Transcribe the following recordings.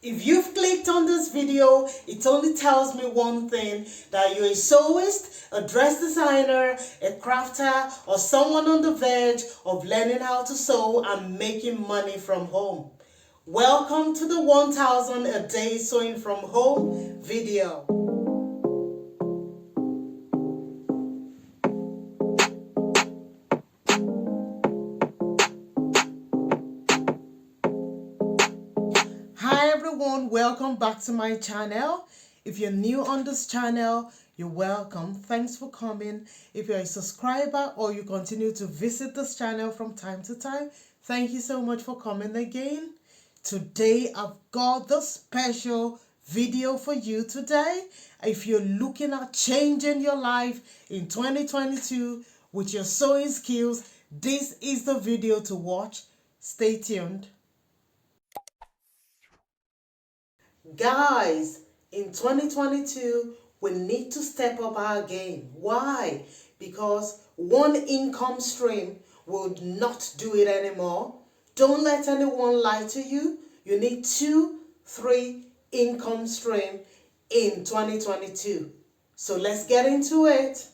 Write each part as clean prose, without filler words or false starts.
If you've clicked on this video, it only tells me one thing, that you're a sewist, a dress designer, a crafter, or someone on the verge of learning how to sew and making money from home. Welcome to the 1000 a day sewing from home video. Hi everyone, welcome back to my channel. If you're new on this channel, you're welcome. Thanks for coming. If you're a subscriber or you continue to visit this channel from time to time, thank you so much for coming again. Today I've got the special video for you today. If you're looking at changing your life in 2022 with your sewing skills, this is the video to watch. Stay tuned. Guys, in 2022, we need to step up our game. Why? Because one income stream will not do it anymore. Don't let anyone lie to you. You need 2, 3 income stream in 2022. So let's get into it.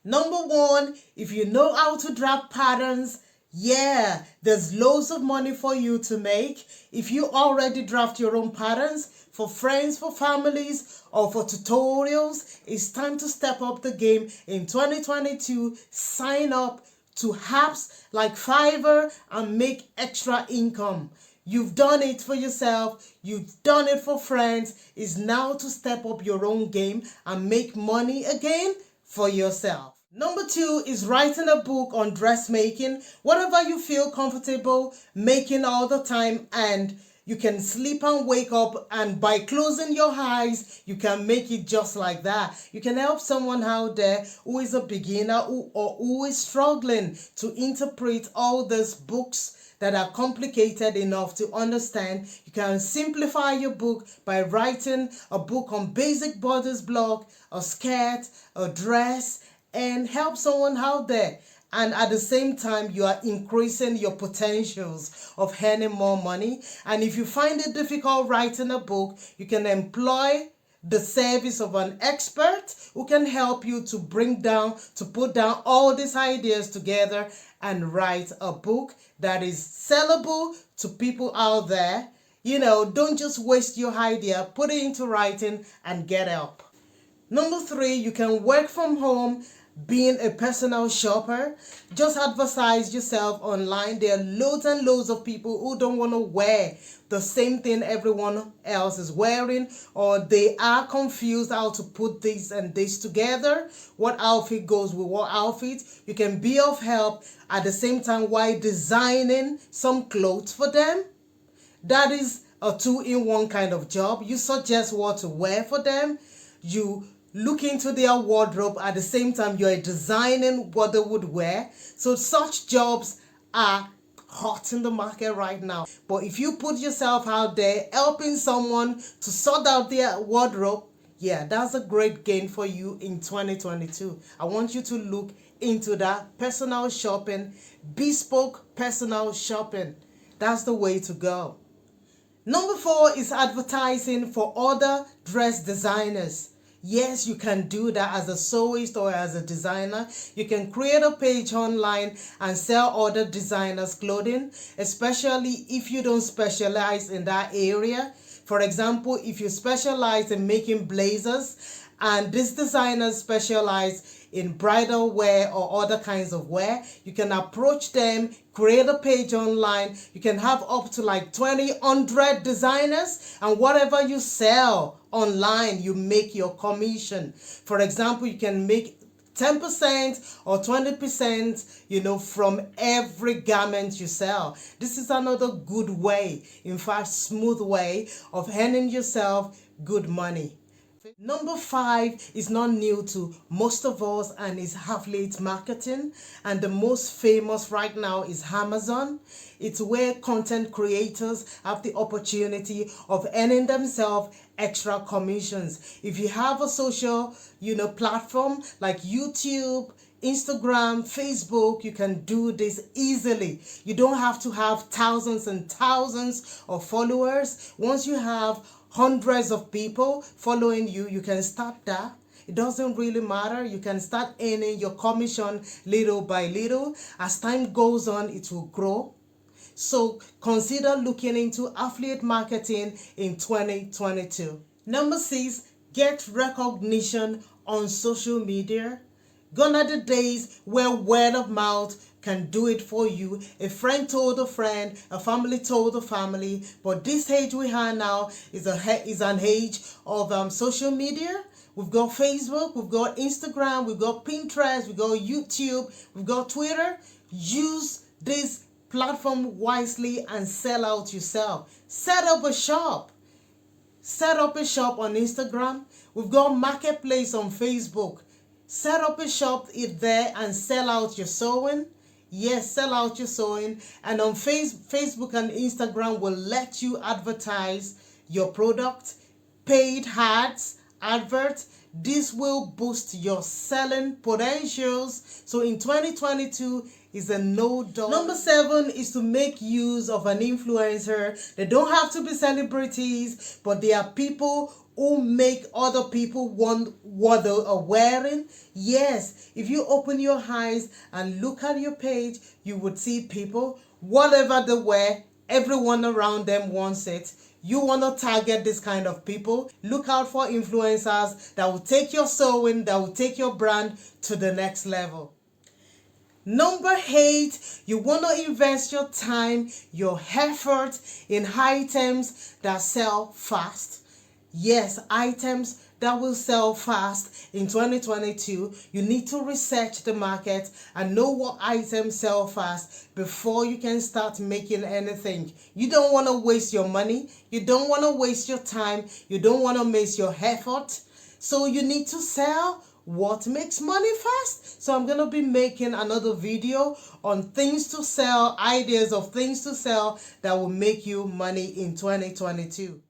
Number 1, if you know how to draft patterns, yeah, there's loads of money for you to make. If you already draft your own patterns for friends, for families, or for tutorials, it's time to step up the game in 2022. Sign up to apps like Fiverr and make extra income. You've done it for yourself. You've done it for friends. It's now to step up your own game and make money again for yourself. Number 2 is writing a book on dressmaking. Whatever you feel comfortable making all the time, and you can sleep and wake up, and by closing your eyes, you can make it just like that. You can help someone out there who is a beginner or who is struggling to interpret all these books that are complicated enough to understand. You can simplify your book by writing a book on basic bodice block, a skirt, a dress, and help someone out there. And at the same time, you are increasing your potentials of earning more money. And if you find it difficult writing a book, you can employ the service of an expert who can help you to put down all these ideas together and write a book that is sellable to people out there. You know, don't just waste your idea, put it into writing and get help. Number 3, you can work from home being a personal shopper. Just advertise yourself online. There are loads and loads of people who don't want to wear the same thing everyone else is wearing, or they are confused how to put this and this together. What outfit goes with what outfit? You can be of help at the same time while designing some clothes for them. That is a 2-in-1 kind of job. You suggest what to wear for them. You look into their wardrobe at the same time you're designing what they would wear. So such jobs are hot in the market right now. But if you put yourself out there helping someone to sort out their wardrobe, yeah, that's a great gain for you in 2022. I want you to look into that personal shopping, bespoke personal shopping. That's the way to go. Number 4 is advertising for other dress designers. Yes, you can do that as a sewist or as a designer. You can create a page online and sell other designers' clothing, especially if you don't specialize in that area. For example, if you specialize in making blazers and these designers specialize in bridal wear or other kinds of wear, you can approach them, create a page online. You can have up to like 100 designers, and whatever you sell online, you make your commission. For example, you can make 10% or 20%, from every garment you sell. This is another good way, in fact, smooth way of earning yourself good money. Number 5 is not new to most of us and is affiliate marketing, and the most famous right now is Amazon. It's where content creators have the opportunity of earning themselves extra commissions. If you have a social, platform like YouTube, Instagram, Facebook, you can do this easily. You don't have to have thousands and thousands of followers. Once you have hundreds of people following you, you can start that. It doesn't really matter. You can start earning your commission little by little. As time goes on, it will grow. So consider looking into affiliate marketing in 2022. Number 6, get recognition on social media. Gone are the days where word of mouth can do it for you. A friend told a friend, a family told a family. But this age we have now is an age of social media. We've got Facebook, we've got Instagram, we've got Pinterest, we've got YouTube, we've got Twitter. Use this platform wisely and sell out yourself. Set up a shop. Set up a shop on Instagram. We've got Marketplace on Facebook. Set up a shop there and sell out your sewing. Yes, sell out your sewing. And on Facebook and Instagram will let you advertise your product. Paid ads, adverts. This will boost your selling potentials. So in 2022 is a no doubt. Number 7 is to make use of an influencer. They don't have to be celebrities, but they are people who make other people want what they are wearing. Yes, if you open your eyes and look at your page, you would see people, whatever they wear, everyone around them wants it. You want to target this kind of people. Look out for influencers that will take your sewing, that will take your brand to the next level. Number 8, you want to invest your time, your effort in items that sell fast. Yes, items that will sell fast in 2022. You need to research the market and know what items sell fast before you can start making anything. You don't want to waste your money. You don't want to waste your time. You don't want to waste your effort. So you need to sell what makes money fast. So I'm going to be making another video on things to sell, ideas of things to sell that will make you money in 2022.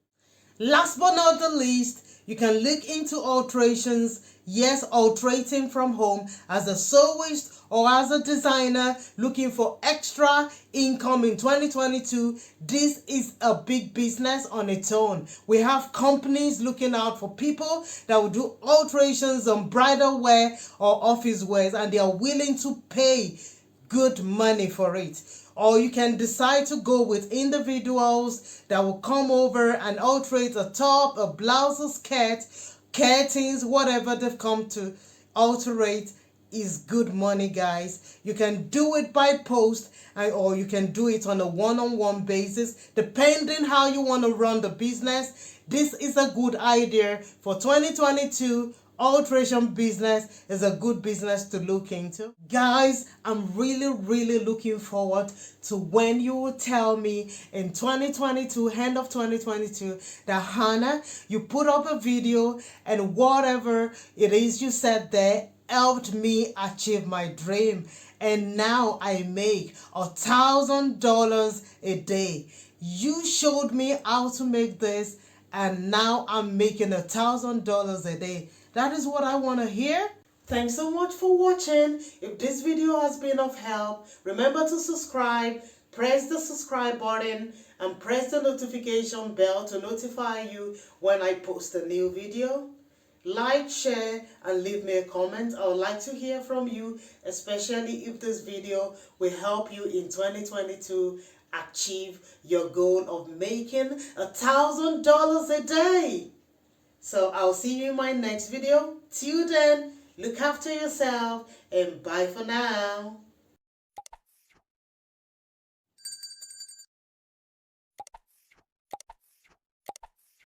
Last but not the least, you can look into alterations. Yes, alterating from home as a sewist or as a designer looking for extra income in 2022. This is a big business on its own. We have companies looking out for people that will do alterations on bridal wear or office wears, and they are willing to pay good money for it. Or you can decide to go with individuals that will come over and alterate a top, a blouse, a skirt, curtains, whatever they've come to alterate is good money, guys. You can do it by post or you can do it on a one-on-one basis, depending how you want to run the business. This is a good idea for 2022. Alteration business is a good business to look into. Guys, I'm really looking forward to when you will tell me in 2022, end of 2022, that Hannah, you put up a video and whatever it is you said there helped me achieve my dream. And now I make $1,000 a day. You showed me how to make this, and now I'm making $1,000 a day. That is what I want to hear. Thanks so much for watching. If this video has been of help, remember to subscribe, press the subscribe button, and press the notification bell to notify you when I post a new video. Like, share, and leave me a comment. I would like to hear from you, especially if this video will help you in 2022 achieve your goal of making $1,000 a day. So I'll see you in my next video. Till then, look after yourself and bye for now.